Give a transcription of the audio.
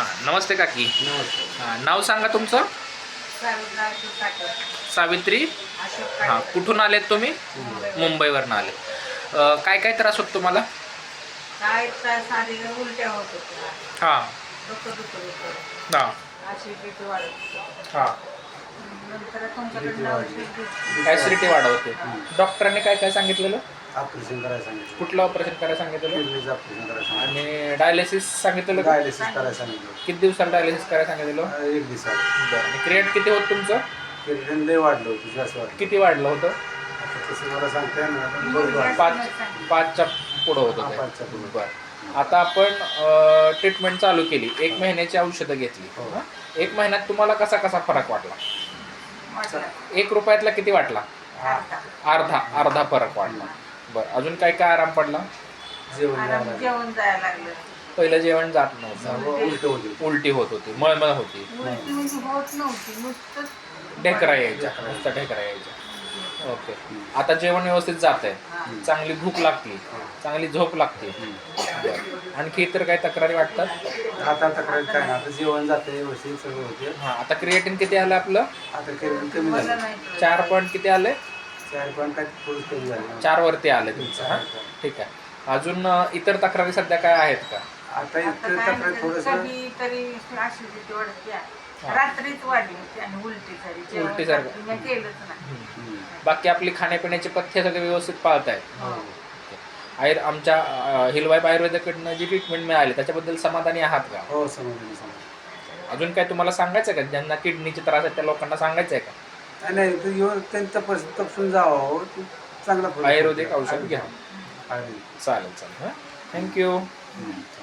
हां, नमस्ते काकी. नमस्कार. हां, नाव सांगा तुमचं. सावित्री. हां, कुठून आलेत तुम्ही? मुंबईवरून आले. काय काय त्रास होतो तुम्हाला? काय त्रास आलेला उलट्या होत होत्या, हां डोकं दुखत होतं, हां ऍसिडिटी वाढत होती. हां. नंतर तुमच्याकडनं औषध घेतली. ॲसिडिटी वाढवते. डॉक्टरांनी काय काय सांगितलेलं? ऑपरेशन करायला सांगितलं. कुठलं ऑपरेशन करायला सांगितलेलं? किडनीचं ऑपरेशन करायला सांगितलं. आणि डायलिसिस सांगितलेलं का? डायलिसिस करायला सांगितलं. किती दिवसाला डायलिसिस करायला सांगितलेलं? 1 दिवसात. बरं. आणि क्रिएट किती होत तुमचं? किडनी लय वाढलं होतं, जास्त वाढलं. किती वाढलं होतं? आता तसं मला सांगता येणार नाही, पण बरं वाढलं. 5च्या पुढं होतं हा, ते. 5च्या पुढं. बरं. आता आपण ट्रीटमेंट चालू केली, 1 महिन्याची औषधं घेतली. हो. 1 महिन्यात तुम्हाला कसा कसा फरक वाटला? वाटलं. 1 रुपयातला किती वाटला? अर्धा. अर्धा फरक वाटला. बरं. अजून काय काय आराम पडला? जेवण आराम झालं. जेवण जायला लागलं. पहिलं जेवण जात नव्हतं, उलटं होती. उलटी होत होती, मळमळ होती, उलटी म्हणजे होत नव्हती, नुसतंच ढेकरा यायच्या, नुसतं ढेकरा यायच्या. ओके. आता जेवण व्यवस्थित जात आहे, चांगली भूक लागते, चांगली झोप लागते. बरं. आणखी इतर काही तक्रारी वाटतात? आता तक्रार काय नाही, आता जेवण जाते व्यवस्थित सगळं होते. हां. आता क्रिएटिन किती आलं आपलं? आता किडनी कमी मला झाली. नाही कळत. 4 पॉईंट किती आले? 4 पॉईंट काय थोडं कमी झालं. 4 वरती आले तुमचं. हां, ठीक आहे. अजून इतर तक्रारी सध्या काय आहेत का? आता आता इतकं काय तक्रार नाही, थोडंसं कधीतरी ऍसिडिटी वाढते. हा. रात्रीच वाढली होती आणि उलटी झाली. जेवण उलटी झाली. रात्री मी केलंच नाही. बाकी आपली खाण्यापिण्याची पथ्य सगळे व्यवस्थित पाळतायत. हो. आमच्या हिलवाईब आयुर्वेदाकडनं जी ट्रीटमेंट मिळाली त्याच्याबद्दल समाधानी आहात का? हो, समजलं. अजून काय तुम्हाला सांगायचं आहे का? ज्यांना किडनीचे त्रास आहेत त्या लोकांना सांगायचं आहे का? नाही तर येऊन त्यांचं तपासून जावं, चांगला फरक आयुर्वेदिक पडतो. औषध घ्या. आयुर्वेदिक. चालेल चालेल. हां, थँक्यू.